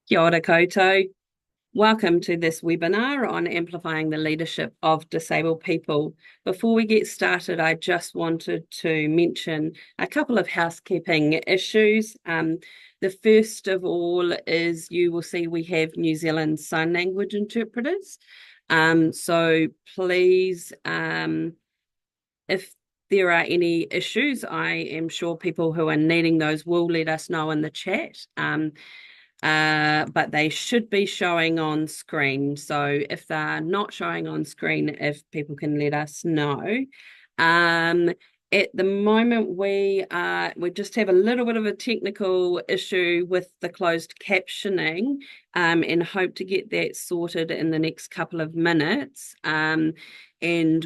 Kia ora koutou. Welcome to this webinar on amplifying the leadership of disabled people. Before we get started, I just wanted to mention a couple of housekeeping issues. The first of all is you will see we have New Zealand Sign Language interpreters. So please, if there are any issues, I am sure people who are needing those will let us know in the chat. But they should be showing on screen. So if they're not showing on screen, if people can let us know. At the moment, we just have a little bit of a technical issue with the closed captioning, and hope to get that sorted in the next couple of minutes. And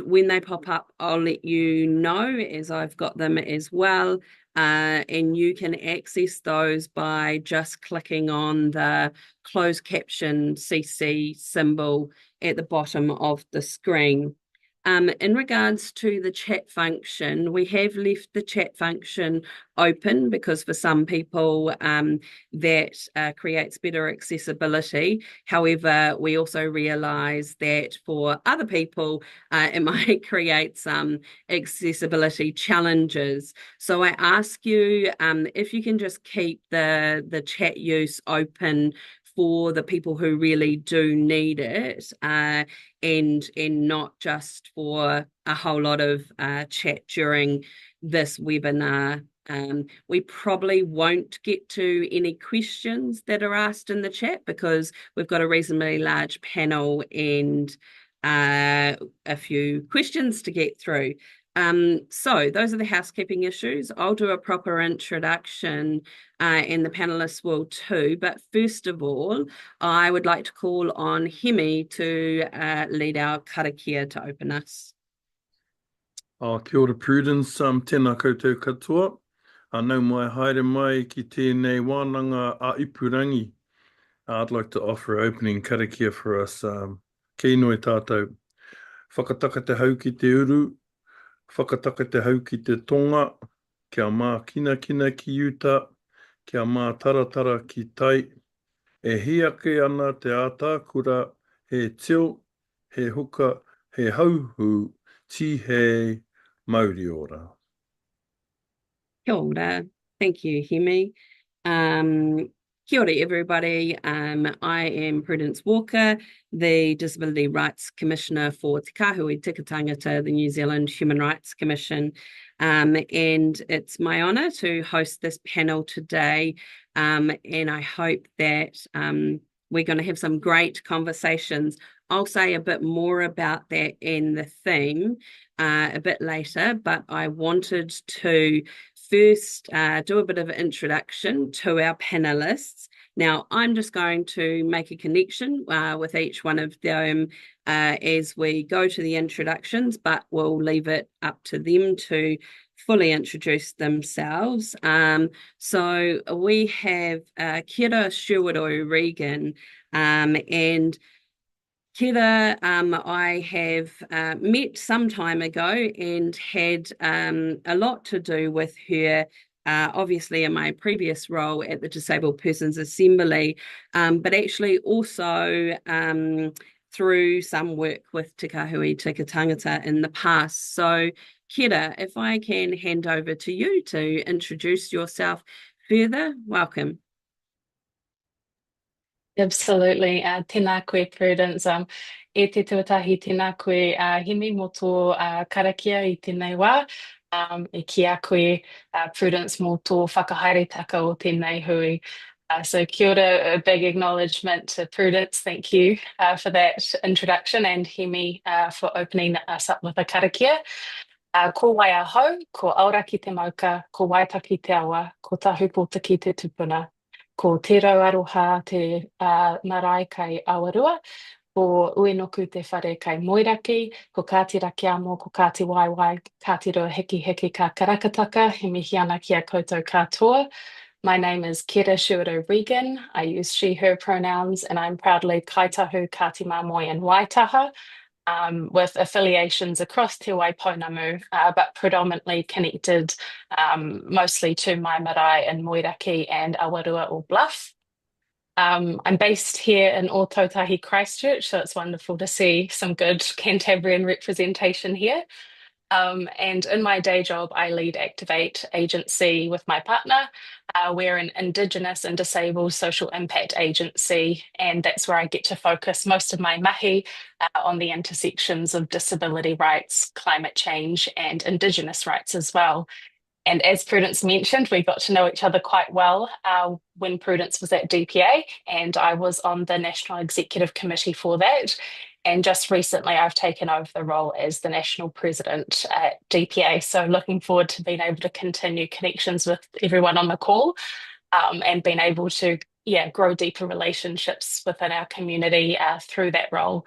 when they pop up, I'll let you know, as I've got them as well. And you can access those by just clicking on the closed caption CC symbol at the bottom of the screen. In regards to the chat function, we have left the chat function open because for some people that creates better accessibility. However, we also realise that for other people, it might create some accessibility challenges. So I ask you if you can just keep the chat use open for the people who really do need it, and not just for a whole lot of chat during this webinar. We probably won't get to any questions that are asked in the chat because we've got a reasonably large panel and a few questions to get through. So those are the housekeeping issues. I'll do a proper introduction and the panelists will too. But first of all, I would like to call on Hēmi to lead our karakia to open us. Kia ora Prudence, tēnā koutou katoa. Nau mai haere mai ki tēnei wānanga a ipurangi. I'd like to offer an opening karakia for us. Kei noi tātou. Whakataka te hau ki te uru. Whakataka te hau ki te tonga, kia mā kina ki uta, kia mā taratara ki tai, e hiake ana te ātākura, he teo, he huka, he hauhu, tihei, mauri ora. Kia ora. Thank you, Hēmi. Kia ora, everybody. I am Prudence Walker, the Disability Rights Commissioner for Te Kāhui Tika Tangata, the New Zealand Human Rights Commission. And it's my honour to host this panel today. And I hope that we're going to have some great conversations. I'll say a bit more about that in the theme a bit later, but I wanted to first do a bit of an introduction to our panelists. Now, I'm just going to make a connection with each one of them as we go to the introductions, but we'll leave it up to them to fully introduce themselves. So we have Kira Sherwood-O'Regan, and Kira, I have met some time ago and had a lot to do with her, obviously in my previous role at the Disabled Persons Assembly, but actually also through some work with Te Kāhui Tika Tangata in the past. So Kira, if I can hand over to you to introduce yourself further, welcome. Absolutely. Tēnā koe, Prudence. E te tuatahi tēnā koe Hēmi mō tō karakia I tēnei wā. E kia koe Prudence mō tō whakahaeretaka o tēnei hui. So kia ora, a big acknowledgement to Prudence. Thank you for that introduction, and Hēmi for opening us up with a karakia. Ko wai ahau, ko aura ki te mauka, ko waitaki te awa, ko tahupota ki te tupuna. Ko te rauaroha te marae kai awarua, ko uenoku te whare kai moiraki, ko kātira ki amo, ko kāti waiwai, kātira heki ka karakataka, he mihi ana kia koutou katoa. My name is Kira Sherwood-O'Regan. I use she, her pronouns, and I'm proudly kaitahu, kāti māmoe and Waitaha, with affiliations across Te Waipounamu, but predominantly connected mostly to my marae in Moiraki and Awarua or Bluff. I'm based here in Ōtautahi, Christchurch, so it's wonderful to see some good Cantabrian representation here. And in my day job, I lead Activate Agency with my partner. We're an Indigenous and disabled social impact agency, and that's where I get to focus most of my mahi on the intersections of disability rights, climate change, and Indigenous rights as well. And as Prudence mentioned, we got to know each other quite well when Prudence was at DPA, and I was on the National Executive Committee for that. And just recently, I've taken over the role as the National President at DPA. So looking forward to being able to continue connections with everyone on the call and being able to, grow deeper relationships within our community through that role.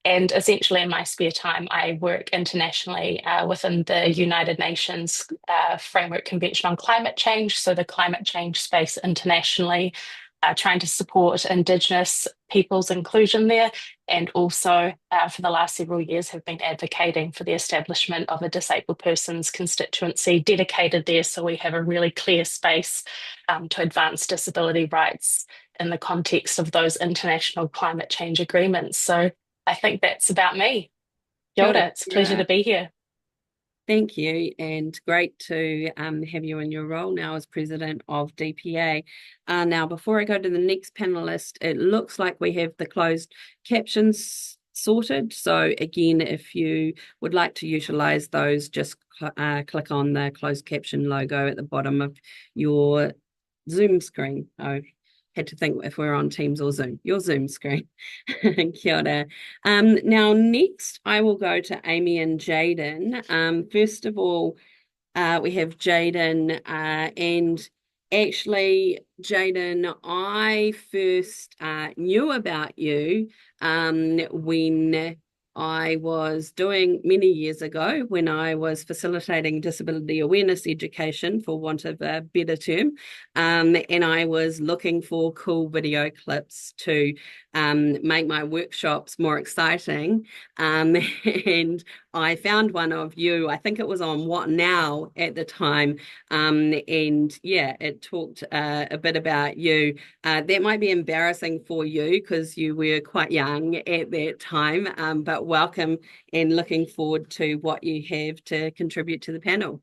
And essentially, in my spare time, I work internationally within the United Nations Framework Convention on Climate Change, so the climate change space internationally, trying to support Indigenous people's inclusion there, and also for the last several years have been advocating for the establishment of a disabled persons constituency dedicated there, so we have a really clear space to advance disability rights in the context of those international climate change agreements. So I think that's about me. Kia ora, it's a pleasure to be here. Thank you, and great to have you in your role now as President of DPA. Now, before I go to the next panelist, it looks like we have the closed captions sorted. So again, if you would like to utilise those, just click on the closed caption logo at the bottom of your Zoom screen. Had to think if we're on Teams or Zoom, your Zoom screen. Kia ora. Now, next, I will go to Amy and Jaden. First of all, we have Jaden, and actually, Jaden, I first knew about you when I was doing many years ago when I was facilitating disability awareness education, for want of a better term, and I was looking for cool video clips to make my workshops more exciting, and I found one of you. I think it was on What Now at the time, and yeah, it talked a bit about you. That might be embarrassing for you because you were quite young at that time, but welcome and looking forward to what you have to contribute to the panel.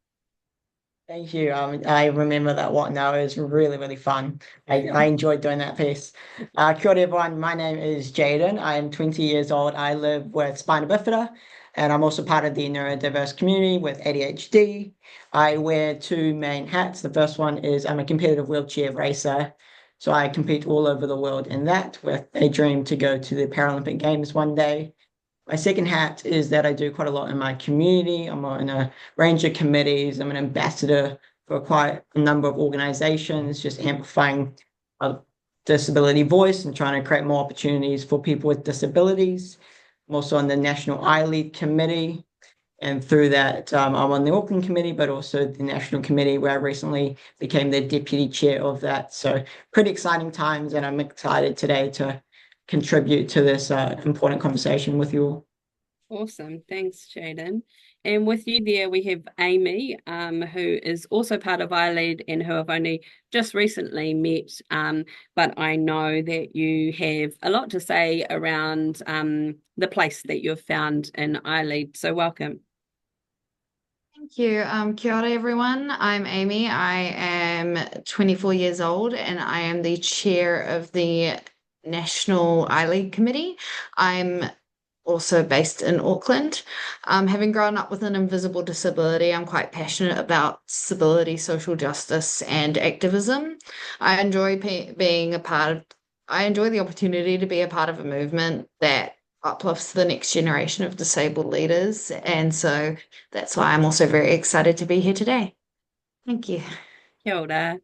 Thank you. I remember that What Now is really, really fun. I enjoyed doing that piece. Kia ora everyone, my name is Jaden. I am 20 years old. I live with spina bifida, and I'm also part of the neurodiverse community with ADHD. I wear two main hats. The first one is I'm a competitive wheelchair racer. So I compete all over the world in that with a dream to go to the Paralympic Games one day. My second hat is that I do quite a lot in my community. I'm in a range of committees. I'm an ambassador for quite a number of organizations, just amplifying a disability voice and trying to create more opportunities for people with disabilities. I'm also on the National iLead Committee. And through that, I'm on the Auckland Committee, but also the National Committee, where I recently became the deputy chair of that. So pretty exciting times, and I'm excited today to contribute to this important conversation with you all. Awesome. Thanks, Jaden. And with you there, we have Amy, who is also part of iLead and who I've only just recently met, but I know that you have a lot to say around the place that you've found in iLead. So welcome. Thank you. Kia ora, everyone. I'm Amy. I am 24 years old and I am the chair of the National iLead Committee. I'm also based in Auckland. Having grown up with an invisible disability, I'm quite passionate about disability, social justice, and activism. I enjoy being a part of, I enjoy the opportunity to be a part of a movement that uplifts the next generation of disabled leaders. And so that's why I'm also very excited to be here today. Thank you. Kia ora.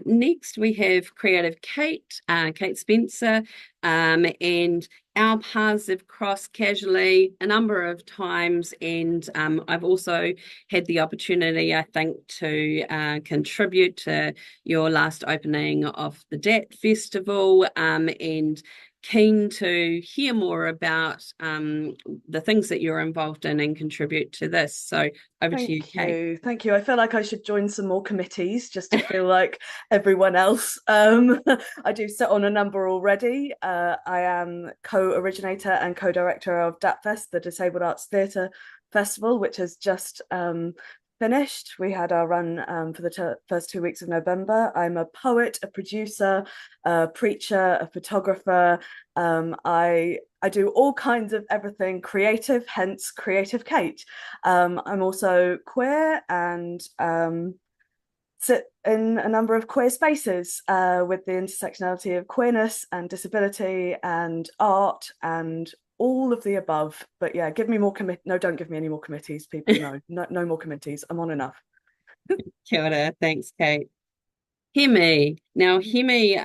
Next, we have Creative Kate, Kate Spencer, and our paths have crossed casually a number of times, and I've also had the opportunity, I think, to contribute to your last opening of the DAT Festival, and keen to hear more about the things that you're involved in and contribute to this. So over to you, Kate. Thank you. I feel like I should join some more committees just to feel like everyone else. I do sit on a number already. I am co-originator and co-director of DAPFest, the Disabled Arts Theatre Festival, which has just finished. We had our run for the first 2 weeks of November. I'm a poet, a producer, a preacher, a photographer. I do all kinds of everything creative, hence Creative Kate. I'm also queer and sit in a number of queer spaces with the intersectionality of queerness and disability and art and all of the above. But yeah, give me more no, don't give me any more committees, people. No more committees. I'm on enough. Kia ora. Thanks, Kate. Hēmi. Now, Hēmi,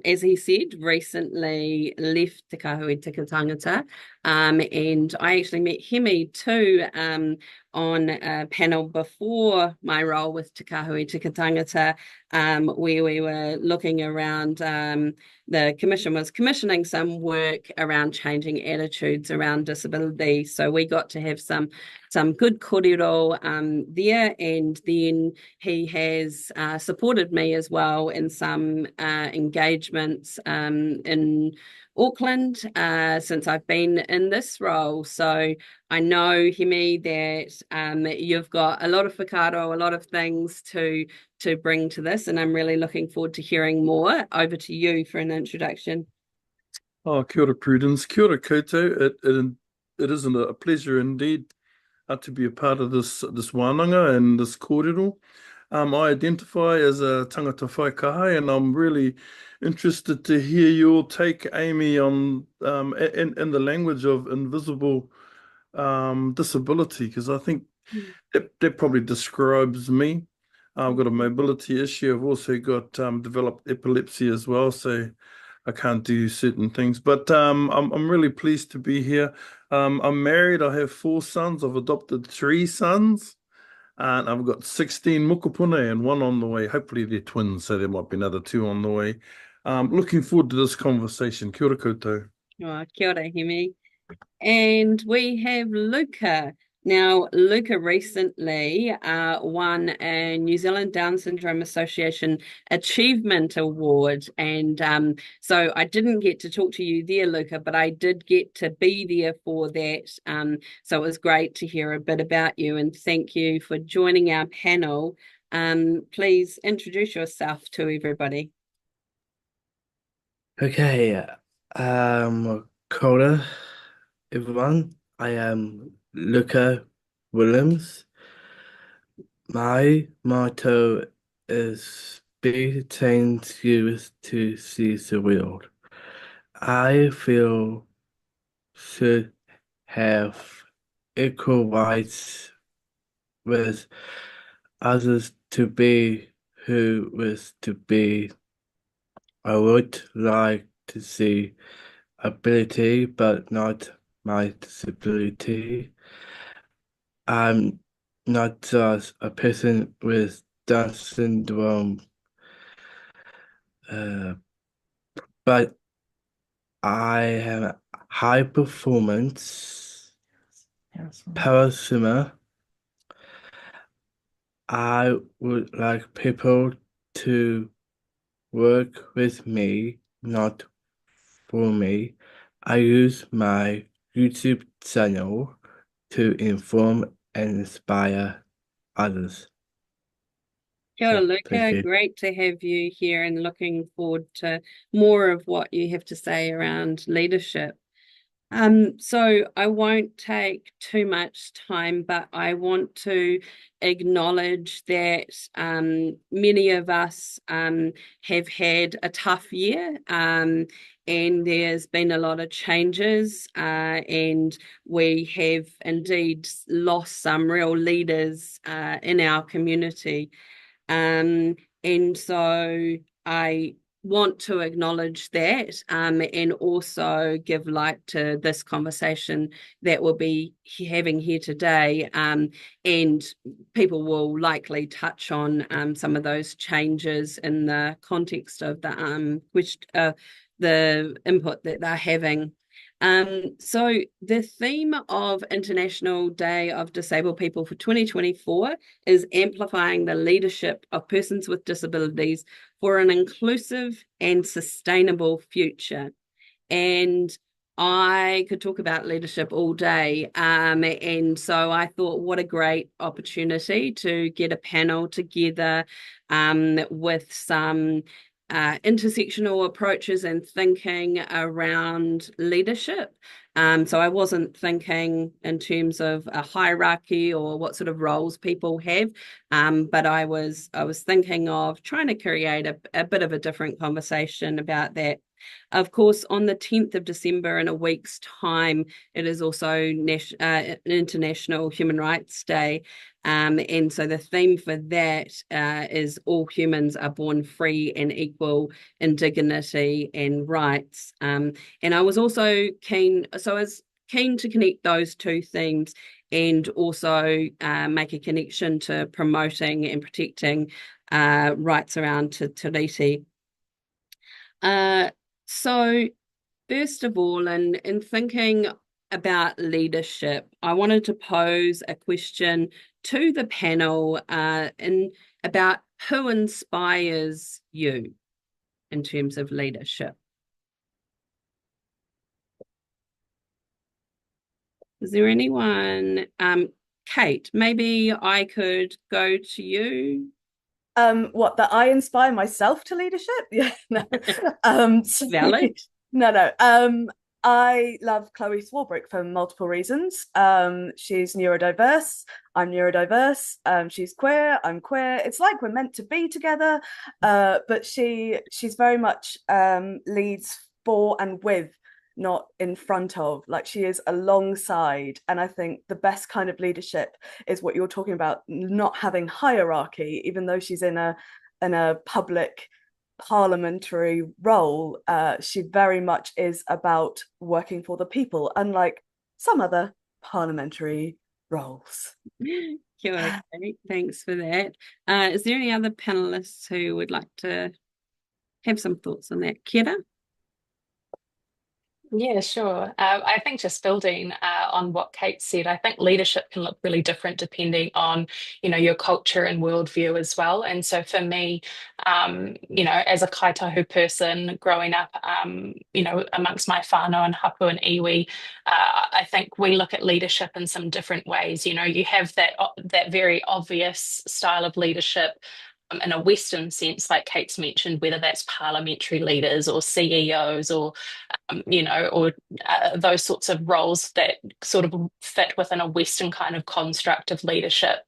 as he said, recently left Te Kāhui Tika Tangata, and I actually met Hēmi too on a panel before my role with Te Kāhui Tika Tangata, where we were looking around, the Commission was commissioning some work around changing attitudes around disability, so we got to have some good kōrero there, and then he has supported me as well in some engagements in Auckland since I've been in this role. So I know, Hēmi, that you've got a lot of whakaaro, a lot of things to bring to this, and I'm really looking forward to hearing more. Over to you for an introduction. Oh, kia ora, Prudence. Kia ora koutou. It is a pleasure indeed to be a part of this wānanga and this kōrero. I identify as a tangata whaikaha, and I'm really interested to hear your take, Amy, on in the language of invisible disability, because I think that probably describes me. I've got a mobility issue. I've also got developed epilepsy as well, so I can't do certain things. But I'm really pleased to be here. I'm married. I have 4 sons. I've adopted 3 sons. And I've got 16 mokopuna and 1 on the way. Hopefully they're twins, so there might be another 2 on the way. Looking forward to this conversation. Kia ora koutou. Oh, kia ora, Hēmi. And we have Luca. Now, Luca recently won a New Zealand Down Syndrome Association Achievement Award. And so I didn't get to talk to you there, Luca, but I did get to be there for that. So it was great to hear a bit about you, and thank you for joining our panel. Please introduce yourself to everybody. Okay, Koda, everyone. I am Luca Williams. My motto is be changed youth to see the world. I feel should have equal rights with others to be who is to be. I would like to see ability, but not my disability. I'm not just a person with Down syndrome, but I have high performance, parasuma. I would like people to work with me, not for me. I use my YouTube channel to inform and inspire others. Kia ora, So, Luca. thank you. Great to have you here and looking forward to more of what you have to say around leadership. So I won't take too much time, but I want to acknowledge that many of us have had a tough year, and there's been a lot of changes, and we have indeed lost some real leaders in our community. And so I want to acknowledge that, and also give light to this conversation that we'll be having here today, and people will likely touch on some of those changes in the context of the the input that they're having. So the theme of International Day of Disabled People for 2024 is amplifying the leadership of persons with disabilities for an inclusive and sustainable future. And I could talk about leadership all day. And so I thought, what a great opportunity to get a panel together with some intersectional approaches and thinking around leadership. So I wasn't thinking in terms of a hierarchy or what sort of roles people have, but I was thinking of trying to create a bit of a different conversation about that. Of course, on the 10th of December, in a week's time, it is also International Human Rights Day. And so the theme for that is all humans are born free and equal in dignity and rights. And I was also keen to connect those two themes and also make a connection to promoting and protecting rights around Te Tiriti. So first of all, in thinking about leadership, I wanted to pose a question to the panel about who inspires you in terms of leadership. Is there anyone? Kate, maybe I could go to you. What, that I inspire myself to leadership? Yeah, no. Valid. No. I love Chloe Swarbrick for multiple reasons. She's neurodiverse. I'm neurodiverse. She's queer. I'm queer. It's like we're meant to be together. But she's very much leads for and with, not in front of. Like, she is alongside. And I think the best kind of leadership is what you're talking about, not having hierarchy, even though she's in a public parliamentary role. She very much is about working for the people, unlike some other parliamentary roles. Kia ora, Kate. Thanks for that. Is there any other panelists who would like to have some thoughts on that? Kia ora? Yeah, sure. I think just building on what Kate said, I think leadership can look really different depending on, your culture and worldview as well. And so for me, as a kaitahu person growing up, amongst my whānau and hapu and iwi, I think we look at leadership in some different ways. You have that very obvious style of leadership in a Western sense, like Kate's mentioned, whether that's parliamentary leaders or CEOs or those sorts of roles that sort of fit within a Western kind of construct of leadership.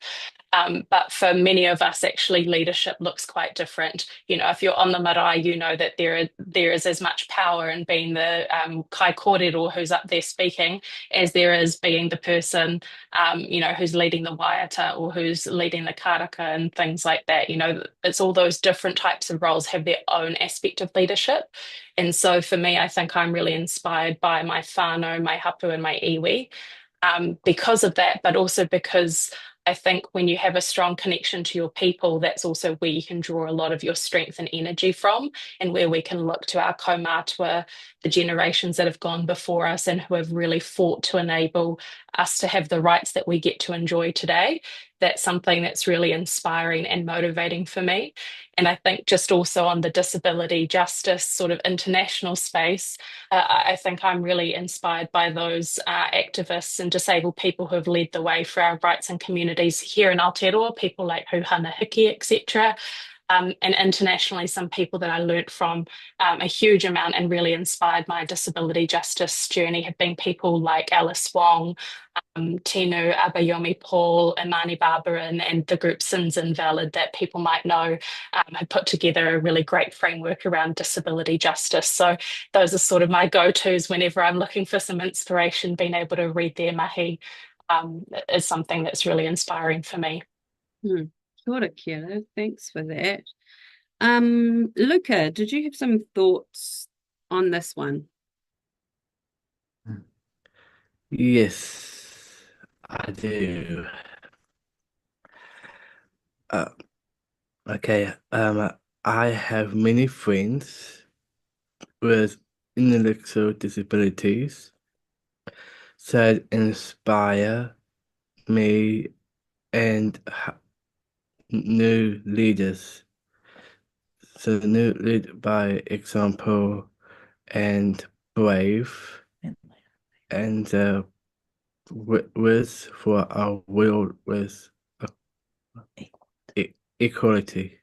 But for many of us, actually, leadership looks quite different. If you're on the marae, you know that there is as much power in being the kai kōrero who's up there speaking as there is being the person, who's leading the waiata or who's leading the karaka and things like that. It's all those different types of roles have their own aspect of leadership. And so for me, I think I'm really inspired by my whānau, my hapu and my iwi because of that, but also because I think when you have a strong connection to your people, that's also where you can draw a lot of your strength and energy from, and where we can look to our kaumātua, the generations that have gone before us and who have really fought to enable us to have the rights that we get to enjoy today. That's something that's really inspiring and motivating for me. And I think just also on the disability justice sort of international space, I think I'm really inspired by those activists and disabled people who have led the way for our rights and communities here in Aotearoa, people like Huhana Hiki, etc. And internationally, some people that I learnt from a huge amount and really inspired my disability justice journey have been people like Alice Wong, Tinu Abayomi Paul, Imani Barbaran, and the group Sins Invalid that people might know have put together a really great framework around disability justice. So those are sort of my go-tos whenever I'm looking for some inspiration. Being able to read their mahi is something that's really inspiring for me. Kia ora, Kia. Thanks for that. Luca, did you have some thoughts on this one? Yes, I do. Okay, I have many friends with intellectual disabilities that inspire me and new leaders. So new lead by example and brave and with for our will with equality.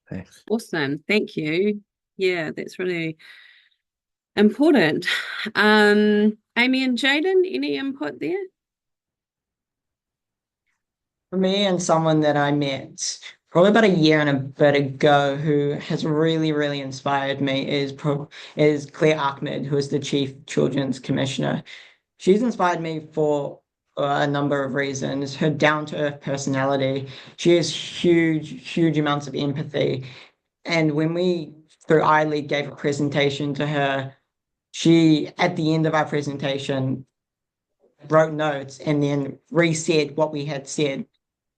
Thanks. Awesome. Thank you. Yeah, that's really important. Amy and Jaden, any input there? For me and someone that I met probably about a year and a bit ago who has really, really inspired me is Claire Ahmed, who is the Chief Children's Commissioner. She's inspired me for a number of reasons. Her down-to-earth personality, she has huge amounts of empathy. And when we, through iLead, gave a presentation to her, she, at the end of our presentation, wrote notes and then re-said what we had said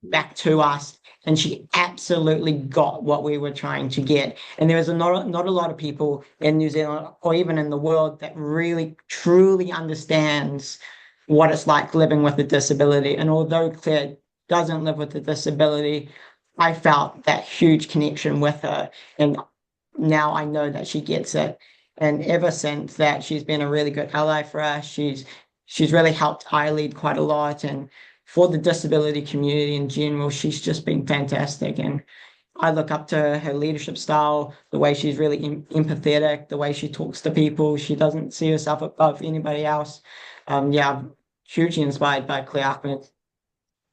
back to us, and she absolutely got what we were trying to get. And there is not a lot of people in New Zealand or even in the world that really truly understands what it's like living with a disability. And although Claire doesn't live with a disability, I felt that huge connection with her, and now I know that she gets it. And ever since that, she's been a really good ally for us. She's really helped iLead quite a lot, and for the disability community in general, she's just been fantastic. And I look up to her leadership style, the way she's really empathetic, the way she talks to people. She doesn't see herself above anybody else. Yeah, hugely inspired by Claire Ahmed.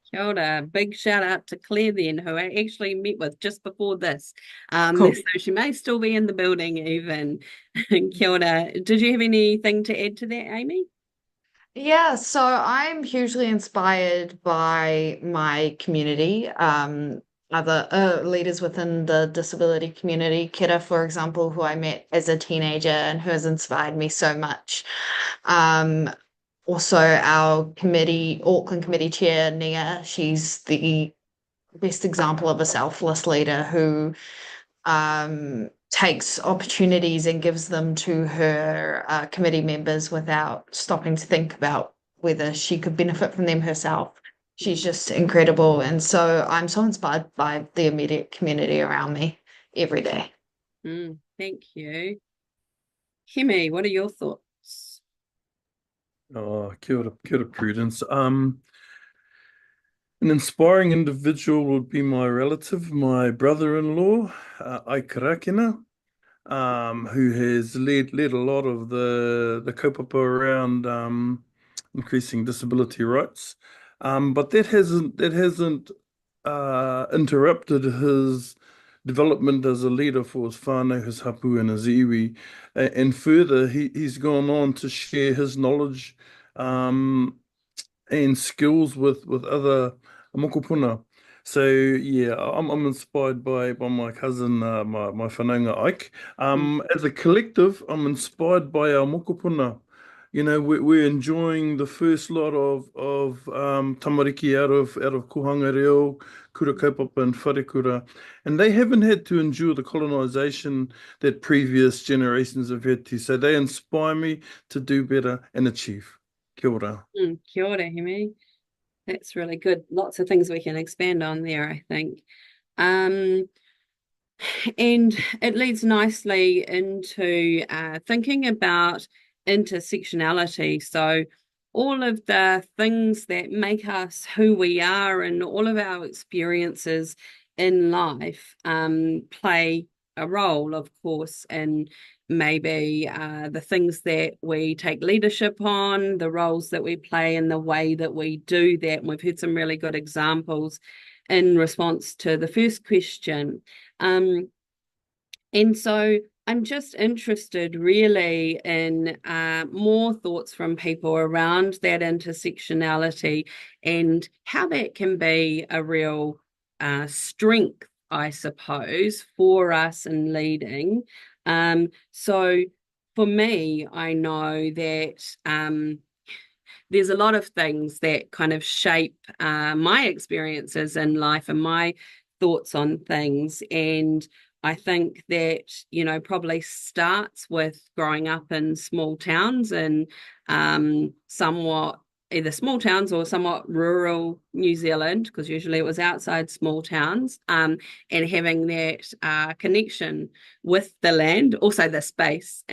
Kia ora. Big shout out to Claire then, who I actually met with just before this. Cool. So she may still be in the building even. Kia ora. Did you have anything to add to that, Amy? Yeah, so I'm hugely inspired by my community, other leaders within the disability community. Kira, for example, who I met as a teenager and who has inspired me so much. Also, our committee, Auckland Committee Chair, Nia, she's the best example of a selfless leader who takes opportunities and gives them to her committee members without stopping to think about whether she could benefit from them herself. She's just incredible. And so I'm so inspired by the immediate community around me every day. Thank you. Hēmi, what are your thoughts? Oh, kia ora, Prudence. An inspiring individual would be my relative, my brother-in-law, Karakina, who has led a lot of the kaupapa around increasing disability rights. But that hasn't interrupted his development as a leader for his whānau, his hapu and his iwi. And further, he's gone on to share his knowledge and skills with other mokopuna. So yeah, I'm inspired by my cousin, my whanaunga Ike. As a collective, I'm inspired by our mokopuna. You know, we're enjoying the first lot of tamariki out of Kohanga Reo, Kura Kaupapa and Wharekura, and they haven't had to endure the colonisation that previous generations have had to. So they inspire me to do better and achieve. Kia ora. Kia ora, Hēmi. That's really good. Lots of things we can expand on there, I think. And it leads nicely into thinking about intersectionality. So all of the things that make us who we are and all of our experiences in life play a role, of course, in maybe the things that we take leadership on, the roles that we play, and the way that we do that. And we've heard some really good examples in response to the first question. And so I'm just interested really in more thoughts from people around that intersectionality and how that can be a real strength, I suppose, for us in leading. So for me, I know that there's a lot of things that kind of shape my experiences in life and my thoughts on things. And I think that, you know, probably starts with growing up in small towns and somewhat either small towns or somewhat rural New Zealand, because usually it was outside small towns, and having that connection with the land, also the space,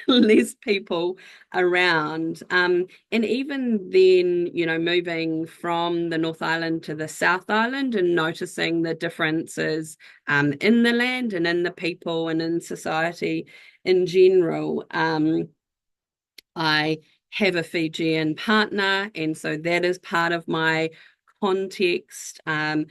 less people around. And even then, you know, moving from the North Island to the South Island and noticing the differences in the land and in the people and in society in general. I have a Fijian partner, and so that is part of my context. I'm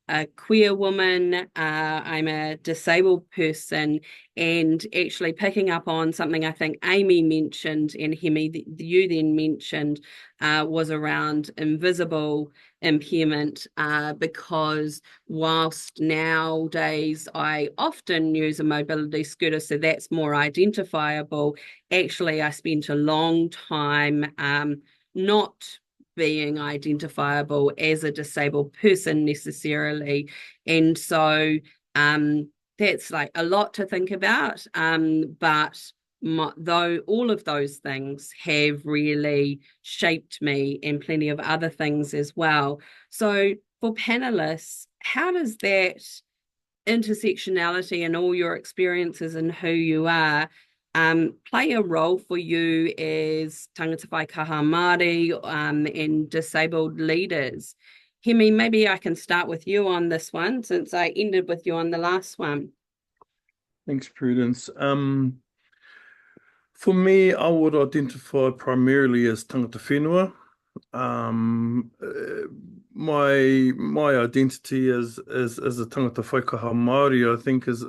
a queer woman, I'm a disabled person, and actually picking up on something I think Amy mentioned and Hēmi, you then mentioned, was around invisible impairment, because whilst nowadays I often use a mobility scooter, so that's more identifiable, actually I spent a long time not being identifiable as a disabled person necessarily. And so that's like a lot to think about. But though all of those things have really shaped me, and plenty of other things as well. So for panelists, how does that intersectionality and all your experiences and who you are play a role for you as tangata whaikaha Māori and disabled leaders? Hēmi, maybe I can start with you on this one since I ended with you on the last one. Thanks, Prudence. For me, I would identify primarily as tangata whenua. My identity as a tangata whaikaha Māori, I think, is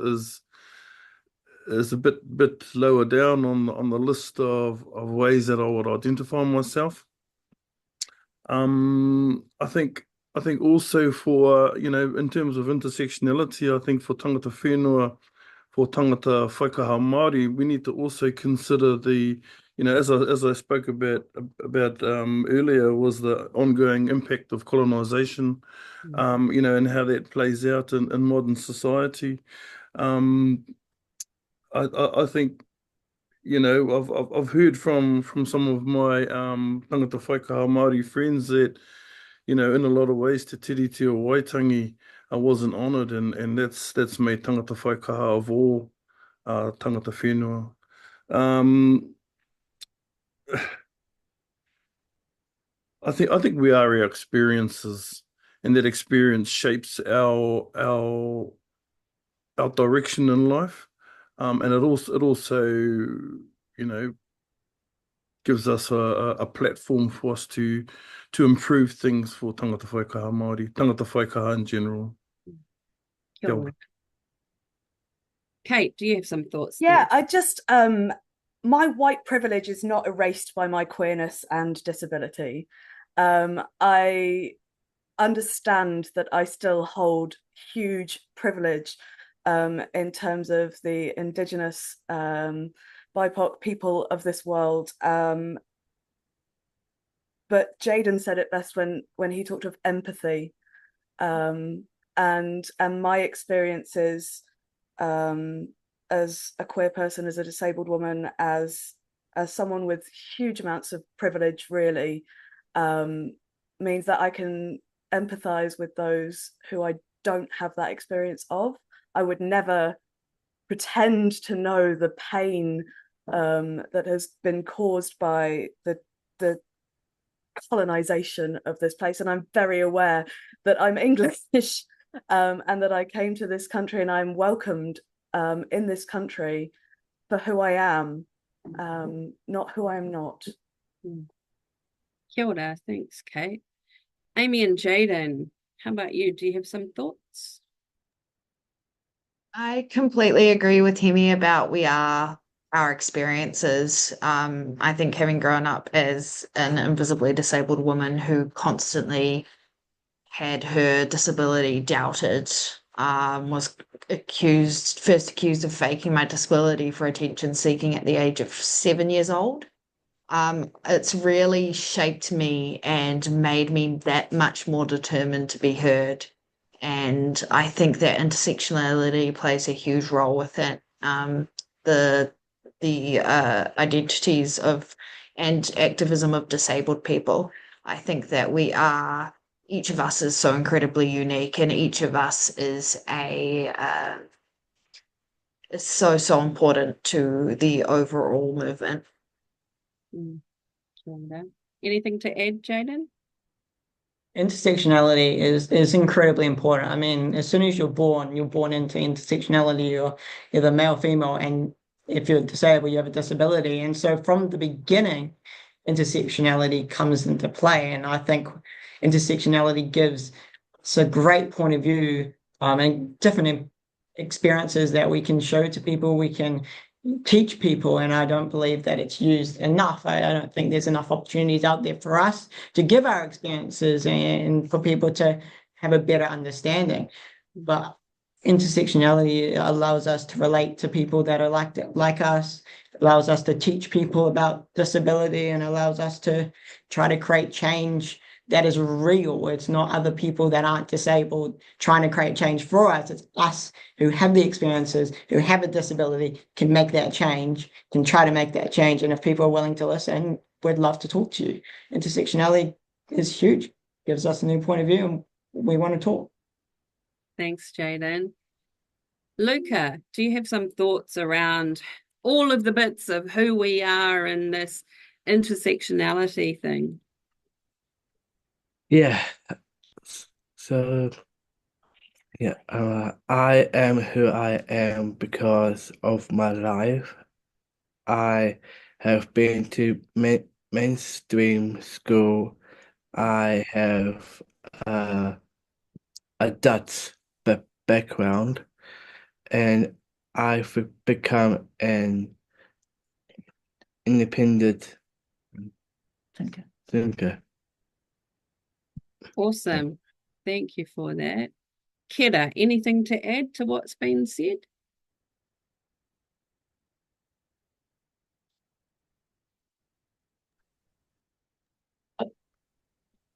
a bit lower down on the list of ways that I would identify myself. I think also for, you know, in terms of intersectionality, I think for tangata whenua, for tangata whaikaha Māori, we need to also consider the, you know, as I spoke about earlier, was the ongoing impact of colonisation, you know, and how that plays out in modern society. I think, you know, I've heard from some of my tangata whaikaha Māori friends that, you know, in a lot of ways, Te Tiriti o Waitangi wasn't honoured, and that's made tangata whaikaha of all tangata whenua. I think we are our experiences, and that experience shapes our direction in life. And it also, you know, gives us a platform for us to improve things for tangata whaikaha Māori, tangata whaikaha in general. Kia ora. Kate, do you have some thoughts? Yeah, I just my white privilege is not erased by my queerness and disability. I understand that I still hold huge privilege in terms of the Indigenous BIPOC people of this world. But Jaden said it best when he talked of empathy, and my experiences as a queer person, as a disabled woman, as someone with huge amounts of privilege, really means that I can empathize with those who I don't have that experience of. I would never pretend to know the pain that has been caused by the colonization of this place, and I'm very aware that I'm English and that I came to this country and I'm welcomed in this country for who I am, not who I'm not. Kia ora, thanks, Kate. Amy and Jaden, how about you? Do you have some thoughts? I completely agree with Hēmi about we are our experiences. I think having grown up as an invisibly disabled woman who constantly had her disability doubted, was first accused of faking my disability for attention seeking at the age of 7 years old. It's really shaped me and made me that much more determined to be heard. And I think that intersectionality plays a huge role with it. The identities of and activism of disabled people. I think that each of us is so incredibly unique, and each of us is so important to the overall movement. Anything to add, Jaden? Intersectionality is incredibly important. I mean, as soon as you're born into intersectionality. You're either male, female, and if you're disabled, you have a disability. And so from the beginning, intersectionality comes into play. And I think intersectionality gives us a great point of view and different experiences that we can show to people. We can teach people, and I don't believe that it's used enough. I don't think there's enough opportunities out there for us to give our experiences and for people to have a better understanding. But intersectionality allows us to relate to people that are like us, allows us to teach people about disability, and allows us to try to create change that is real. It's not other people that aren't disabled trying to create change for us. It's us who have the experiences, who have a disability, can make that change, can try to make that change. And if people are willing to listen, we'd love to talk to you. Intersectionality is huge, gives us a new point of view, and we want to talk. Thanks, Jaden. Luca, do you have some thoughts around all of the bits of who we are in this intersectionality thing? Yeah. So, yeah, I am who I am because of my life. I have been to mainstream school. I have a Dutch background, and I've become an independent thinker. Awesome. Thank you for that. Kira, anything to add to what's been said?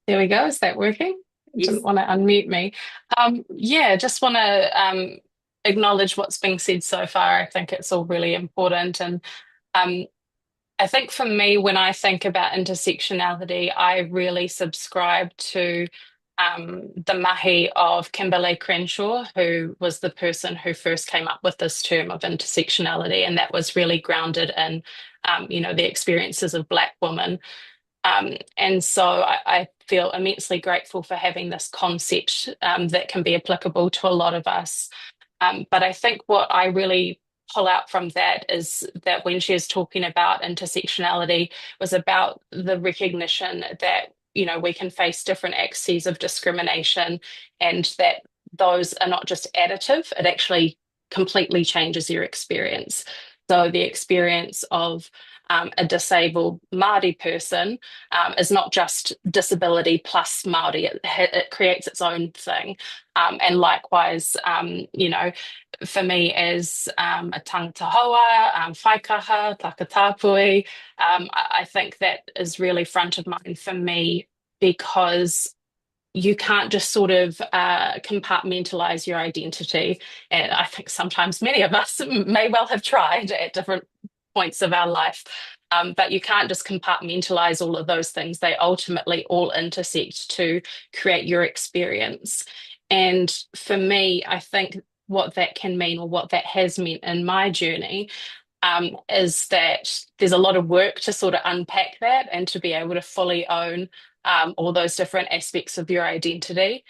There we go. Is that working? Yes. Didn't want to unmute me. Yeah, just want to acknowledge what's being said so far. I think it's all really important. And I think for me, when I think about intersectionality, I really subscribe to the mahi of Kimberlé Crenshaw, who was the person who first came up with this term of intersectionality, and that was really grounded in, the experiences of Black women. And so I feel immensely grateful for having this concept that can be applicable to a lot of us. But I think what I really pull out from that is that when she is talking about intersectionality was about the recognition that, we can face different axes of discrimination, and that those are not just additive, it actually completely changes your experience. So the experience of a disabled Māori person is not just disability plus Māori. It creates its own thing. And likewise, for me as a tangata hoa, whaikaha, takatāpui, I think that is really front of mind for me, because you can't just sort of compartmentalize your identity. And I think sometimes many of us may well have tried at different points of our life. But you can't just compartmentalize all of those things. They ultimately all intersect to create your experience. And for me, I think what that can mean, or what that has meant in my journey, is that there's a lot of work to sort of unpack that and to be able to fully own all those different aspects of your identity.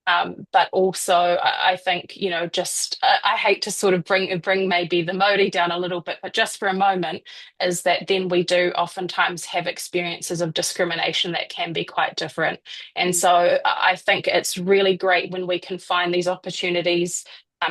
But also, I think, I hate to sort of bring maybe the Māori down a little bit, but just for a moment, is that then we do oftentimes have experiences of discrimination that can be quite different. And so I think it's really great when we can find these opportunities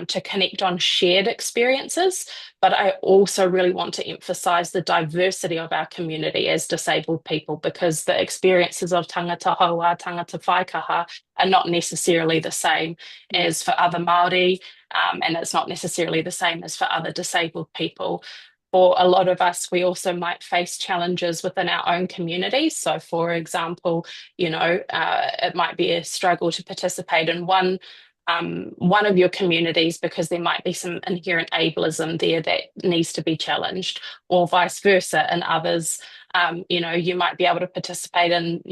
to connect on shared experiences. But I also really want to emphasize the diversity of our community as disabled people, because the experiences of tangata hoa, tangata whaikaha are not necessarily the same as for other Māori, and it's not necessarily the same as for other disabled people. For a lot of us, we also might face challenges within our own communities. So, for example, it might be a struggle to participate in one one of your communities because there might be some inherent ableism there that needs to be challenged, or vice versa. In others, you might be able to participate in,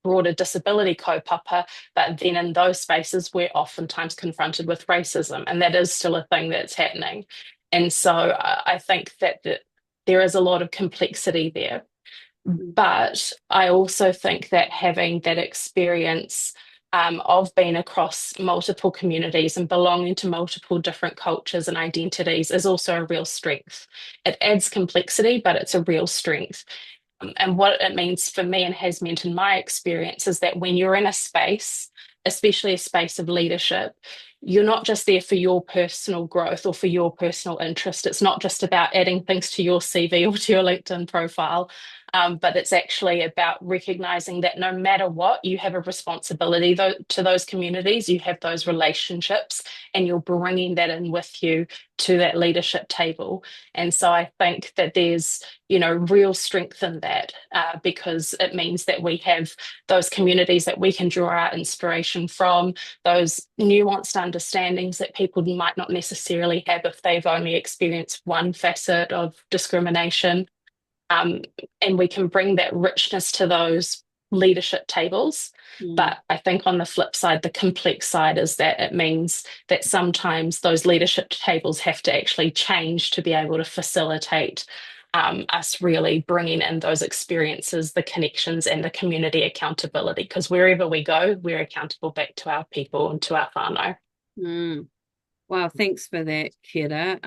broader disability kaupapa, but then in those spaces we're oftentimes confronted with racism, and that is still a thing that's happening. And so I think that there is a lot of complexity there. But I also think that having that experience of being across multiple communities and belonging to multiple different cultures and identities is also a real strength. It adds complexity, but it's a real strength. And what it means for me and has meant in my experience is that when you're in a space, especially a space of leadership, you're not just there for your personal growth or for your personal interest. It's not just about adding things to your CV or to your LinkedIn profile, but it's actually about recognizing that no matter what, you have a responsibility to those communities, you have those relationships, and you're bringing that in with you to that leadership table. And so I think that there's, real strength in that because it means that we have those communities that we can draw our inspiration from, those nuanced understandings that people might not necessarily have if they've only experienced one facet of discrimination. And we can bring that richness to those leadership tables. But I think on the flip side, the complex side is that it means that sometimes those leadership tables have to actually change to be able to facilitate us really bringing in those experiences, the connections, and the community accountability, because wherever we go, we're accountable back to our people and to our whānau. Well, thanks for that, Kira.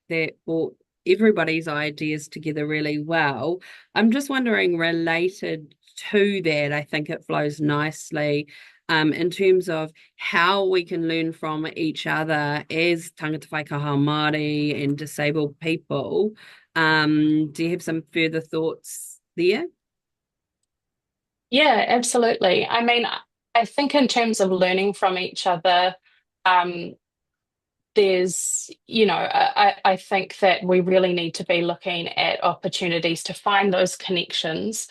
That brought everybody's ideas together really well. I'm just wondering, related to that, I think it flows nicely in terms of how we can learn from each other as tangata whaikaha Māori and disabled people. Do you have some further thoughts there? Yeah, absolutely. I mean, I think in terms of learning from each other, there's, I think that we really need to be looking at opportunities to find those connections,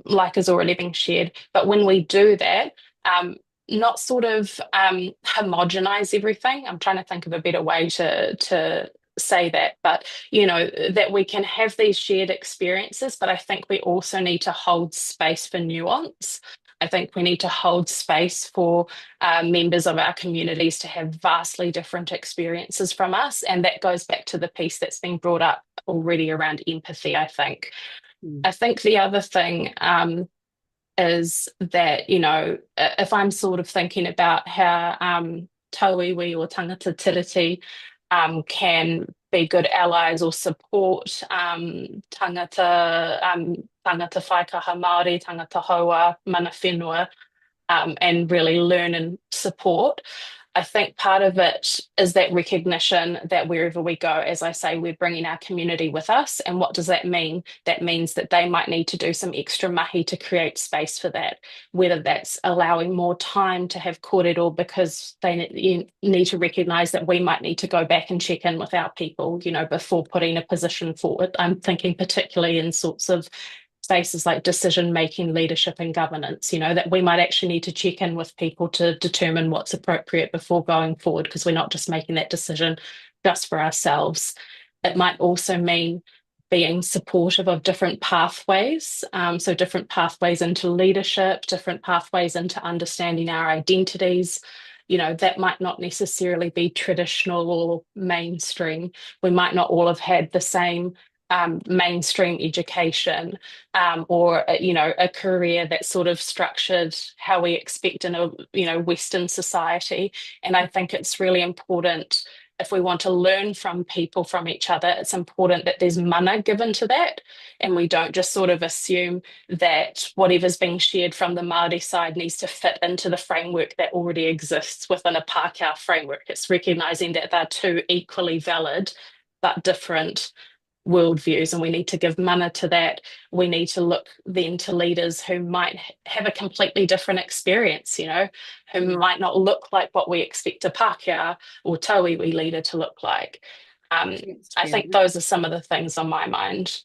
like has already been shared. But when we do that, not sort of homogenize everything. I'm trying to think of a better way to say that, but that we can have these shared experiences, but I think we also need to hold space for nuance. I think we need to hold space for members of our communities to have vastly different experiences from us. And that goes back to the piece that's been brought up already around empathy, I think. I think the other thing is that, if I'm sort of thinking about how tauiwi or tangata tiriti can be good allies or support tangata whaikaha Māori, tangata hoa, mana whenua, and really learn and support. I think part of it is that recognition that wherever we go, as I say, we're bringing our community with us. And what does that mean? That means that they might need to do some extra mahi to create space for that, whether that's allowing more time to have kōrero because they need to recognise that we might need to go back and check in with our people, before putting a position forward. I'm thinking particularly in sorts of spaces like decision-making, leadership and governance, that we might actually need to check in with people to determine what's appropriate before going forward, because we're not just making that decision just for ourselves. It might also mean being supportive of different pathways, so different pathways into leadership, different pathways into understanding our identities. That might not necessarily be traditional or mainstream. We might not all have had the same mainstream education or a career that's sort of structured how we expect in a Western society. And I think it's really important, if we want to learn from people, from each other, it's important that there's mana given to that, and we don't just sort of assume that whatever's being shared from the Māori side needs to fit into the framework that already exists within a Pākehā framework. It's recognising that they're two equally valid but different worldviews, and we need to give mana to that. We need to look then to leaders who might have a completely different experience, who might not look like what we expect a Pākehā or tauiwi leader to look like. I think those are some of the things on my mind.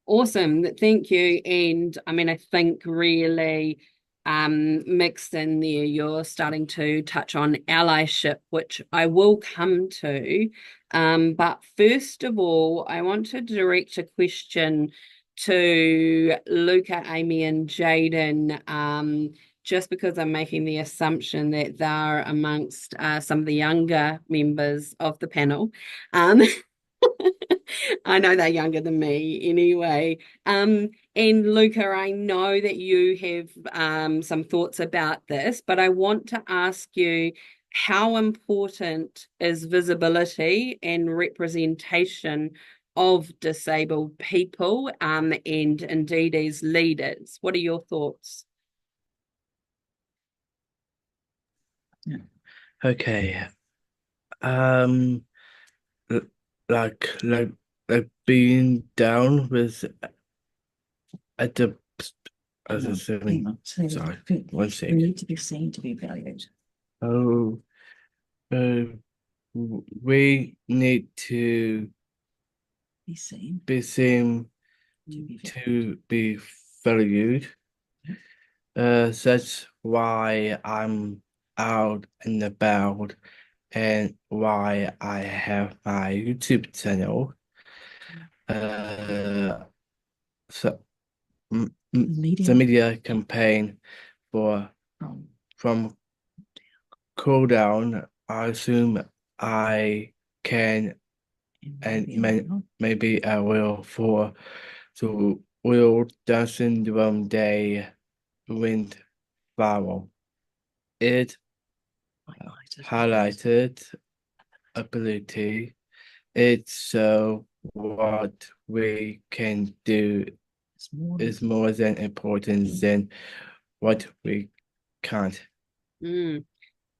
Awesome, thank you. And I mean, I think really mixed in there, you're starting to touch on allyship, which I will come to. But first of all, I want to direct a question to Luca, Amy, and Jaden, just because I'm making the assumption that they're amongst some of the younger members of the panel. I know they're younger than me anyway. And Luca, I know that you have some thoughts about this, but I want to ask you, how important is visibility and representation of disabled people, and indeed as leaders? What are your thoughts? Okay. Like being down with the as a sorry, 1 We second. need to be seen to be valued. Oh, we need to Be seen be seen to be valued. to be valued. That's why I'm out and about, and why I have my YouTube channel. So the media campaign for from cool down, I assume I can, and maybe I will, for the World Down Syndrome Day wind viral. It highlighted ability. It's so what we can do is more than important than what we can't.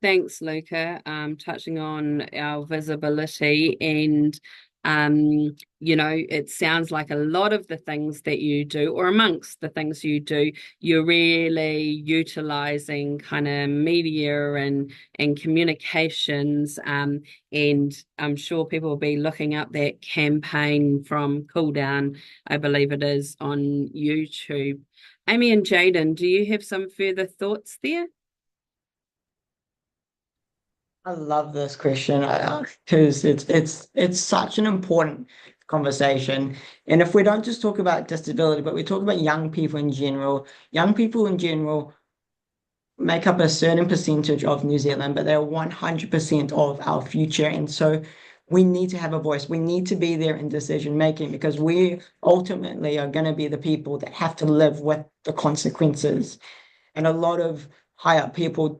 Thanks, Luca. Touching on our visibility, and it sounds like a lot of the things that you do, or amongst the things you do, you're really utilizing kind of media and communications, and I'm sure people will be looking up that campaign from Cool Down, I believe it is, on YouTube. Amy and Jaden, do you have some further thoughts there? I love this question because it's such an important conversation. And if we don't just talk about disability, but we talk about young people in general make up a certain percentage of New Zealand, but they're 100% of our future. And so we need to have a voice. We need to be there in decision making, because we ultimately are going to be the people that have to live with the consequences. And a lot of high up people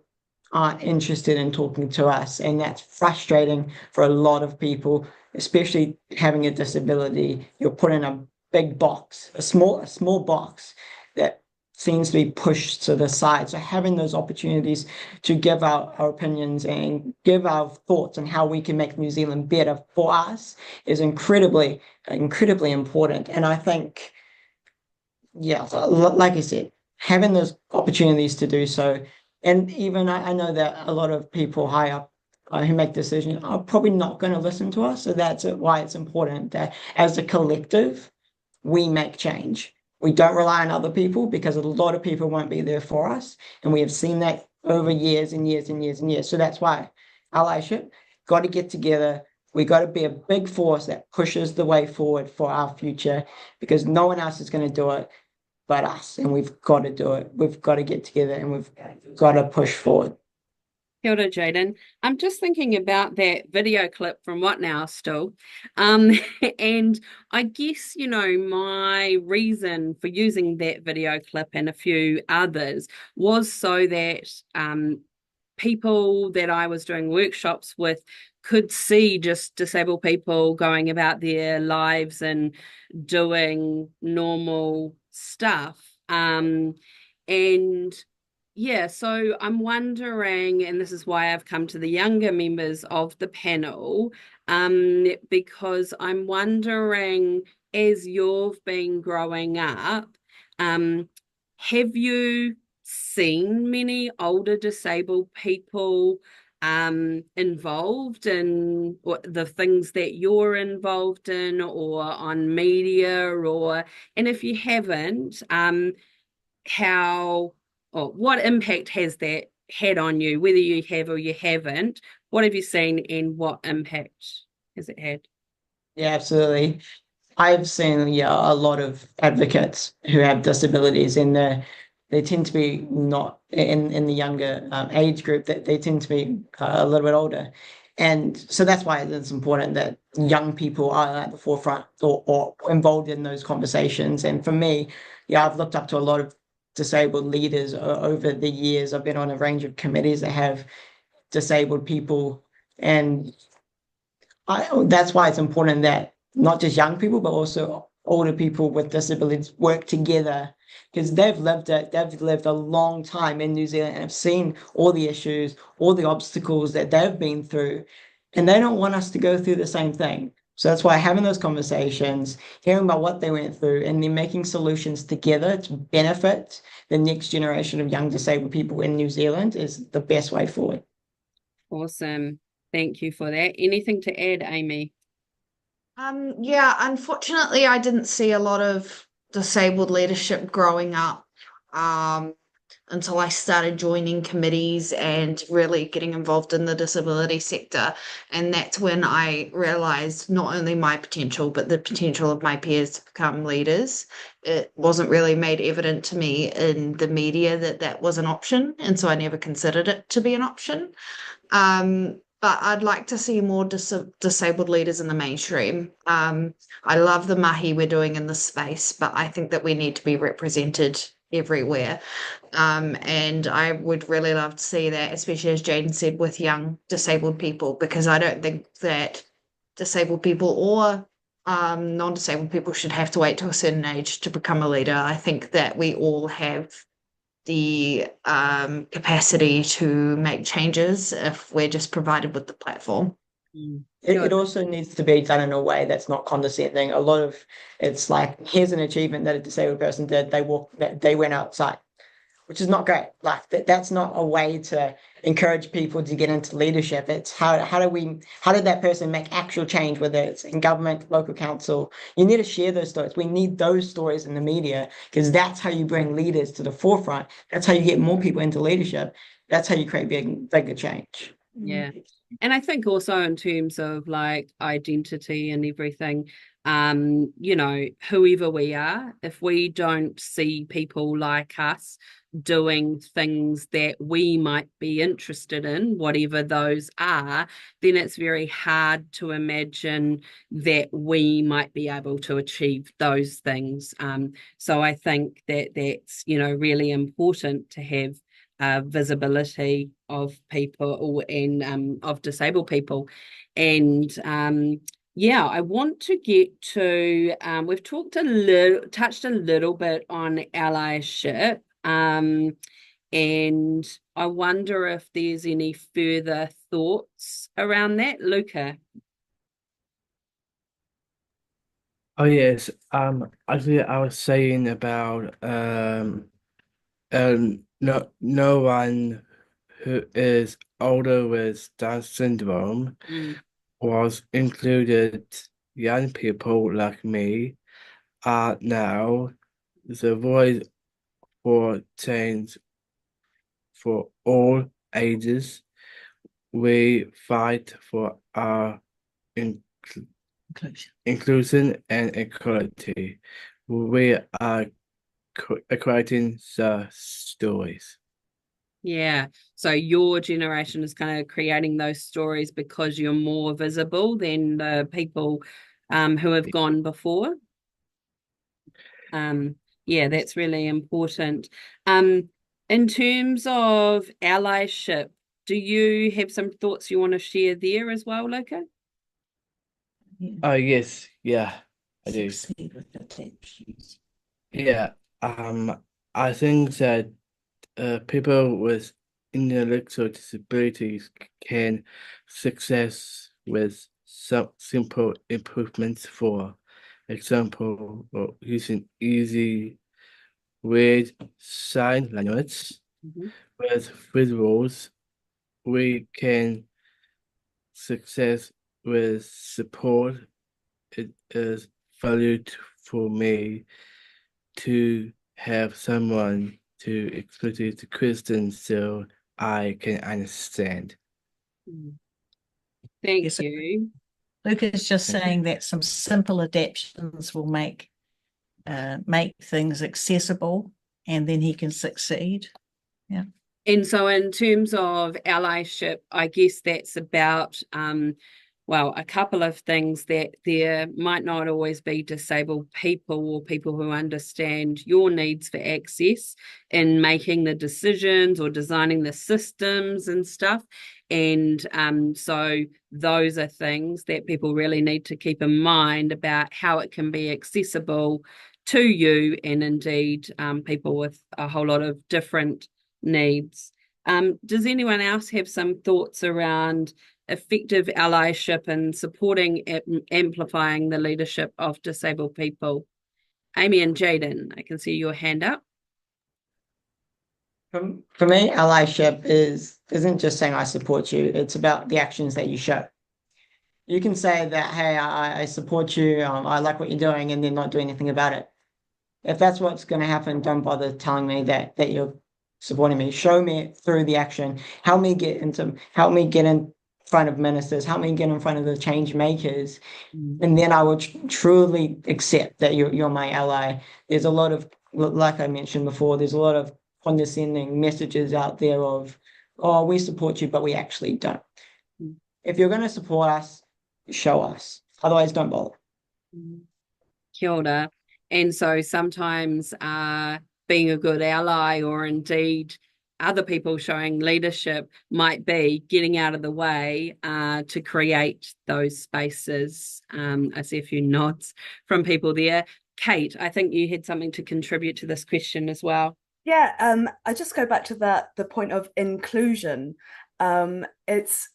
aren't interested in talking to us, and that's frustrating for a lot of people, especially having a disability. You're put in a big box, a small box that seems to be pushed to the side. So having those opportunities to give our opinions and give our thoughts on how we can make New Zealand better for us is incredibly important. And I think, yeah, like I said, having those opportunities to do so. And even I know that a lot of people high up who make decisions are probably not going to listen to us. So that's why it's important that as a collective, we make change. We don't rely on other people, because a lot of people won't be there for us. And we have seen that over years and years and years and years. So that's why allyship, got to get together. We got to be a big force that pushes the way forward for our future, because no one else is going to do it but us, and we've got to do it. We've got to get together, and we've got to push forward. Kia ora, Jaden. I'm just thinking about that video clip from What Now Still. And I guess, my reason for using that video clip and a few others was so that people that I was doing workshops with could see just disabled people going about their lives and doing normal stuff. And yeah, so I'm wondering, and this is why I've come to the younger members of the panel, because I'm wondering, as you've been growing up, have you seen many older disabled people involved in the things that you're involved in, or on media, and if you haven't, how or what impact has that had on you, whether you have or you haven't? What have you seen and what impact has it had? Yeah, absolutely. I've seen, a lot of advocates who have disabilities, and they tend to be not in the younger age group. That they tend to be a little bit older, and so that's why it's important that young people are at the forefront or involved in those conversations. And for me, I've looked up to a lot of disabled leaders over the years. I've been on a range of committees that have disabled people, and that's why it's important that not just young people, but also older people with disabilities work together, because they've lived a long time in New Zealand and have seen all the issues, all the obstacles that they've been through, and they don't want us to go through the same thing. So that's why having those conversations, hearing about what they went through, and then making solutions together to benefit the next generation of young disabled people in New Zealand is the best way forward. Awesome. Thank you for that. Anything to add, Amy? Yeah, unfortunately, I didn't see a lot of disabled leadership growing up until I started joining committees and really getting involved in the disability sector. And that's when I realized not only my potential, but the potential of my peers to become leaders. It wasn't really made evident to me in the media that that was an option, and so I never considered it to be an option. But I'd like to see more disabled leaders in the mainstream. I love the mahi we're doing in this space, but I think that we need to be represented everywhere. And I would really love to see that, especially as Jaden said, with young disabled people, because I don't think that disabled people or non-disabled people should have to wait to a certain age to become a leader. I think that we all have the capacity to make changes if we're just provided with the platform. It also needs to be done in a way that's not condescending. A lot of it's like, here's an achievement that a disabled person did. They went outside, which is not great. Like that's not a way to encourage people to get into leadership. It's how did that person make actual change, whether it's in government, local council. You need to share those stories. We need those stories in the media, because that's how you bring leaders to the forefront. That's how you get more people into leadership. That's how you create bigger change. Yeah. And I think also in terms of like identity and everything, whoever we are, if we don't see people like us doing things that we might be interested in, whatever those are, then it's very hard to imagine that we might be able to achieve those things. So I think that that's, really important to have visibility of people and of disabled people. And I want to get to, we've touched a little bit on allyship, and I wonder if there's any further thoughts around that, Luca. Oh yes, actually I was saying about no one who is older with Down syndrome was included. Young people like me are now the voice for change for all ages. We fight for our inclusion and equality. We are creating the stories. Yeah, so your generation is kind of creating those stories because you're more visible than the people who have gone before. That's really important. In terms of allyship, do you have some thoughts you want to share there as well, Luca? Oh yes, yeah, I do. Yeah, I think that people with intellectual disabilities can success with some simple improvements. For example, using easy read sign language with visuals. We can success with support. It is valued for me to have someone to explain the question so I can understand. Thank Yes. you. Luke is just Thank you. saying that some simple adaptations will make things accessible, and then he can succeed. Yeah. And so in terms of allyship, I guess that's about, well, a couple of things, that there might not always be disabled people or people who understand your needs for access in making the decisions or designing the systems and stuff. And so those are things that people really need to keep in mind about how it can be accessible to you, and indeed people with a whole lot of different needs. Does anyone else have some thoughts around effective allyship and supporting, amplifying the leadership of disabled people? Amy and Jaden, I can see your hand up. For me, allyship isn't just saying I support you, it's about the actions that you show. You can say that, hey, I support you, I like what you're doing, and then not do anything about it. If that's what's going to happen, don't bother telling me that you're supporting me. Show me through the action. Help me get in front of ministers. Help me get in front of the change makers, and then I will truly accept that you're my ally. There's a lot of, like I mentioned before, there's a lot of condescending messages out there of, oh, we support you, but we actually don't. If you're going to support us, show us. Otherwise, don't bother. Kia ora. And so sometimes being a good ally, or indeed other people showing leadership, might be getting out of the way to create those spaces. I see a few nods from people there. Kate, I think you had something to contribute to this question as well. Yeah, I just go back to the point of inclusion. It's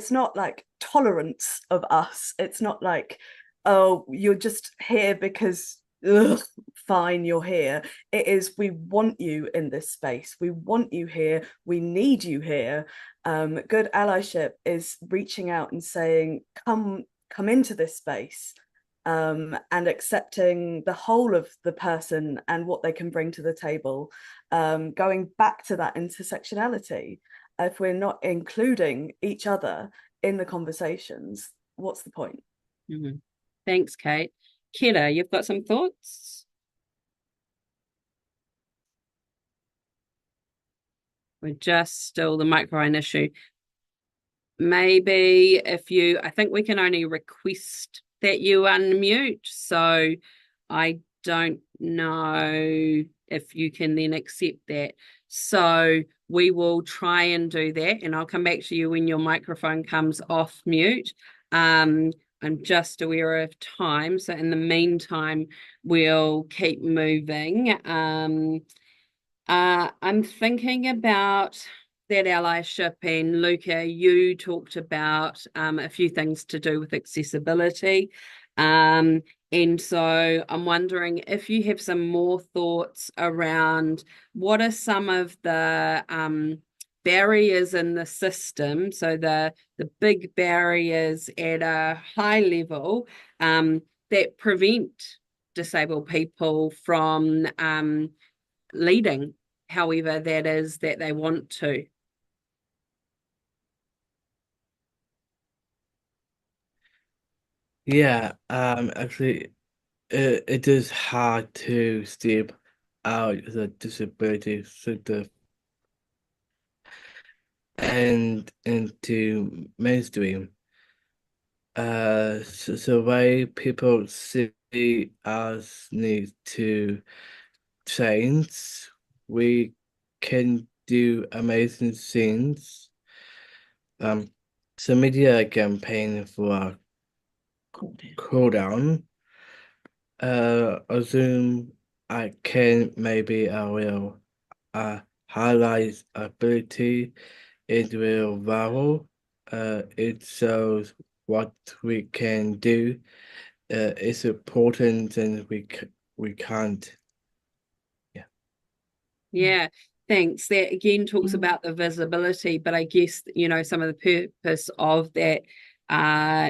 not like tolerance of us. It's not like, oh, you're just here because fine, you're here. It is, we want you in this space. We want you here. We need you here. Good allyship is reaching out and saying, come into this space. And accepting the whole of the person and what they can bring to the table, going back to that intersectionality. If we're not including each other in the conversations, what's the point? Thanks, Kate. Kira, you've got some thoughts? We're just still the microphone issue. Maybe I think we can only request that you unmute, so I don't know if you can then accept that. So we will try and do that, and I'll come back to you when your microphone comes off mute. I'm just aware of time, so in the meantime, we'll keep moving. I'm thinking about that allyship, and Luca, you talked about a few things to do with accessibility. And so I'm wondering if you have some more thoughts around what are some of the barriers in the system, so the big barriers at a high level that prevent disabled people from leading however that is that they want to. Yeah, actually, it is hard to step out the disability sector and into mainstream. So the way people see us need to change. We can do amazing things. The media campaign for cool down. Assume I will highlight ability. It will viral. It shows what we can do. It's important, and we can't. Yeah, thanks. That again talks about the visibility, but I guess, some of the purpose of that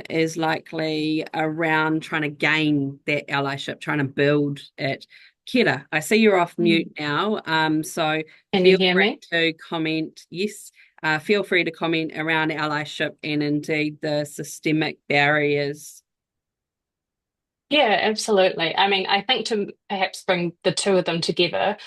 is likely around trying to gain that allyship, trying to build it. Kira, I see you're off mute now. So Can you feel hear free me? to comment. Yes, feel free to comment around allyship and indeed the systemic barriers. Yeah, absolutely. I mean, I think to perhaps bring the two of them together,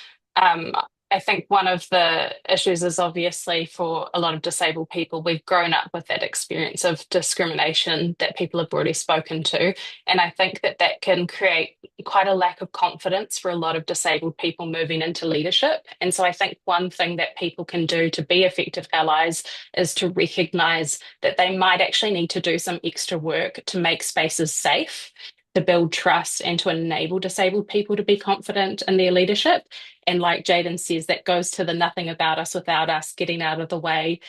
I think one of the issues is obviously for a lot of disabled people, we've grown up with that experience of discrimination that people have already spoken to. And I think that that can create quite a lack of confidence for a lot of disabled people moving into leadership. And so I think one thing that people can do to be effective allies is to recognize that they might actually need to do some extra work to make spaces safe, to build trust, and to enable disabled people to be confident in their leadership. And like Jaden says, that goes to the nothing about us without us, getting out of the way,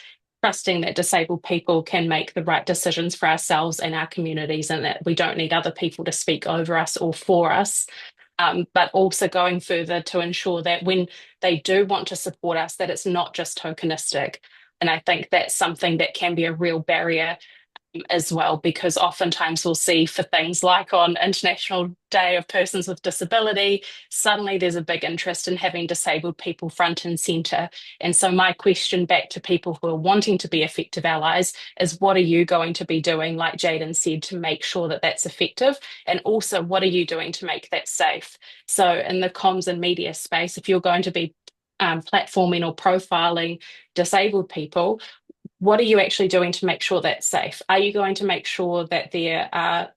trusting that disabled people can make the right decisions for ourselves and our communities, and that we don't need other people to speak over us or for us. But also going further to ensure that when they do want to support us, that it's not just tokenistic. And I think that's something that can be a real barrier as well, because oftentimes we'll see for things like on International Day of Persons with Disability, suddenly there's a big interest in having disabled people front and centre. And so my question back to people who are wanting to be effective allies is, what are you going to be doing, like Jaden said, to make sure that that's effective? And also, what are you doing to make that safe? So in the comms and media space, if you're going to be platforming or profiling disabled people, what are you actually doing to make sure that's safe? Are you going to make sure that there are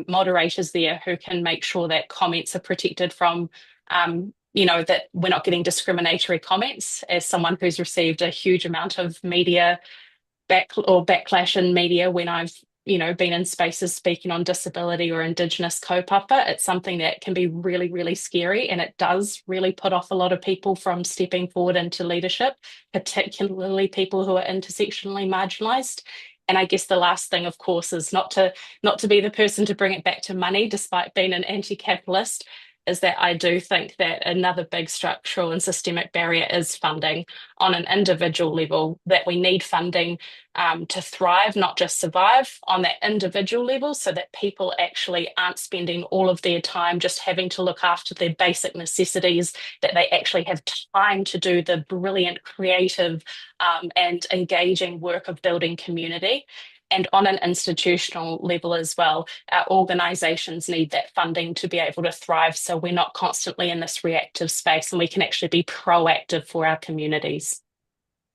moderators there who can make sure that comments are protected from, that we're not getting discriminatory comments? As someone who's received a huge amount of media backlash in media when I've been in spaces speaking on disability or Indigenous kaupapa, it's something that can be really, really scary, and it does really put off a lot of people from stepping forward into leadership, particularly people who are intersectionally marginalised. And I guess the last thing, of course, is not to be the person to bring it back to money, despite being an anti-capitalist, is that I do think that another big structural and systemic barrier is funding on an individual level, that we need funding to thrive, not just survive on that individual level, so that people actually aren't spending all of their time just having to look after their basic necessities, that they actually have time to do the brilliant, creative and engaging work of building community. And on an institutional level as well, our organisations need that funding to be able to thrive, so we're not constantly in this reactive space and we can actually be proactive for our communities.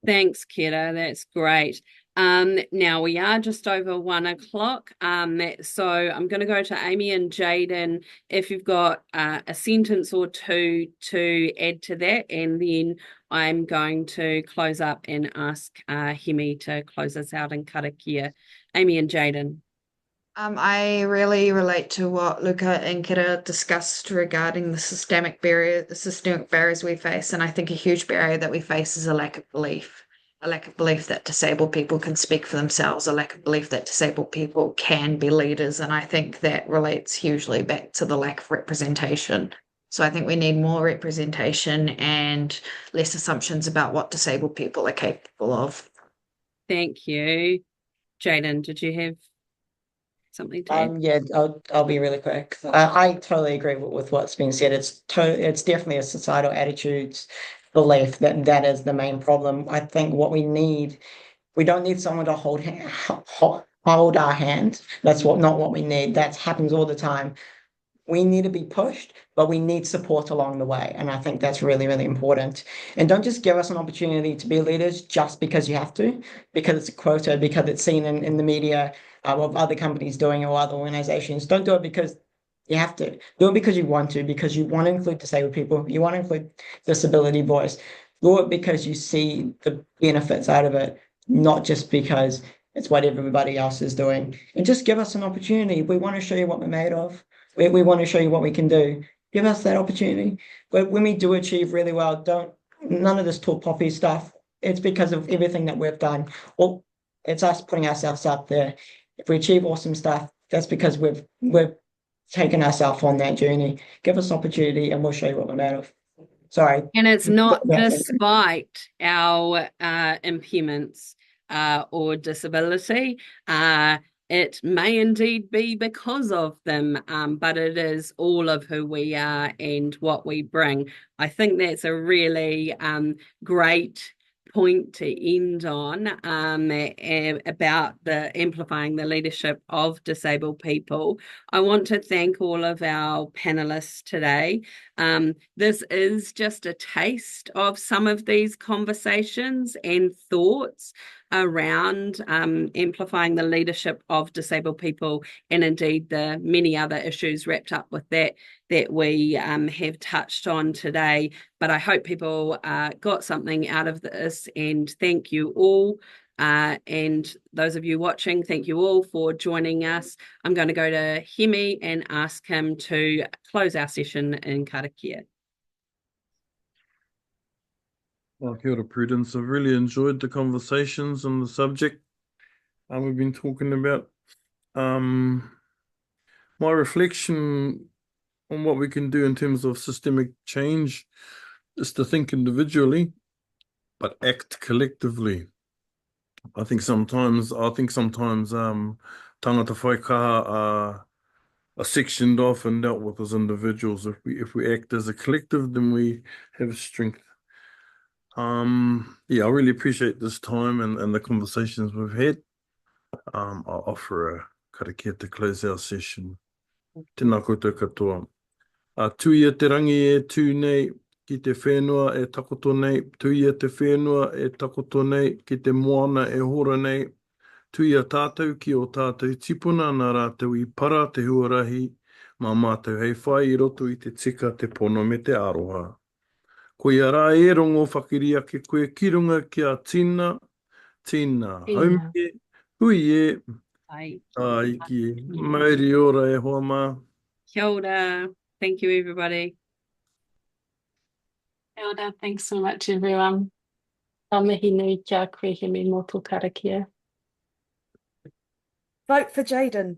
Thanks, Kira. That's great. Now we are just over 1 o'clock. So I'm going to go to Amy and Jaden if you've got a sentence or two to add to that, and then I'm going to close up and ask Hēmi to close us out in karakia. Amy and Jaden. I really relate to what Luca and Kira discussed regarding the systemic barriers we face, and I think a huge barrier that we face is a lack of belief. A lack of belief that disabled people can speak for themselves, a lack of belief that disabled people can be leaders, and I think that relates hugely back to the lack of representation. So I think we need more representation and less assumptions about what disabled people are capable of. Thank you. Jaden, did you have something to add? Yeah, I'll be really quick. I totally agree with what's been said. It's definitely a societal attitudes belief that is the main problem. I think what we don't need someone to hold our hand. That's not what we need. That happens all the time. We need to be pushed, but we need support along the way. And I think that's really, really important. And don't just give us an opportunity to be leaders just because you have to, because it's a quota, because it's seen in the media of other companies doing it or other organizations. Don't do it because you have to. Do it because you want to include disabled people. You want to include disability voice. Do it because you see the benefits out of it, not just because it's what everybody else is doing. And just give us an opportunity. We want to show you what we're made of. We want to show you what we can do. Give us that opportunity. But when we do achieve really well, none of this tall poppy stuff. It's because of everything that we've done. Well, it's us putting ourselves out there. If we achieve awesome stuff, that's because we've taken ourselves on that journey. Give us opportunity and we'll show you what we're made of. Sorry. And it's not despite our impairments or disability. it may indeed be because of them, but it is all of who we are and what we bring. I think that's a really great point to end on, about the amplifying the leadership of disabled people. I want to thank all of our panelists today. This is just a taste of some of these conversations and thoughts around amplifying the leadership of disabled people, and indeed the many other issues wrapped up with that we have touched on today. But I hope people got something out of this, and thank you all. And those of you watching, thank you all for joining us. I'm going to go to Hēmi and ask him to close our session in karakia. Well, kia ora, Prudence. I've really enjoyed the conversations on the subject we've been talking about. My reflection on what we can do in terms of systemic change is to think individually, but act collectively. I think sometimes tangata whaikaha are sectioned off and dealt with as individuals. If we act as a collective, then we have strength. Yeah, I really appreciate this time and the conversations we've had. I'll offer a karakia to close our session. Tēnā koutou katoa. Tuia te rangi e tū nei ki te whenua e takoto nei. Tuia te whenua e takoto nei ki te moana e hora nei. Tuia tātou ki o tātou tipuna nā rātou I para te huarahi mā mātou hei whai I roto I te tika te pono me te aroha. Ko ia rā e rongo whakiria ke koe ki runga kia tina, tina, haumie, hui e, taiki, mauri ora e hoa mā. Kia ora. Thank you, everybody. Kia ora, thanks so much, everyone. Ka mihi nui kia koe Hēmi mō tō karakia. Vote for Jaden.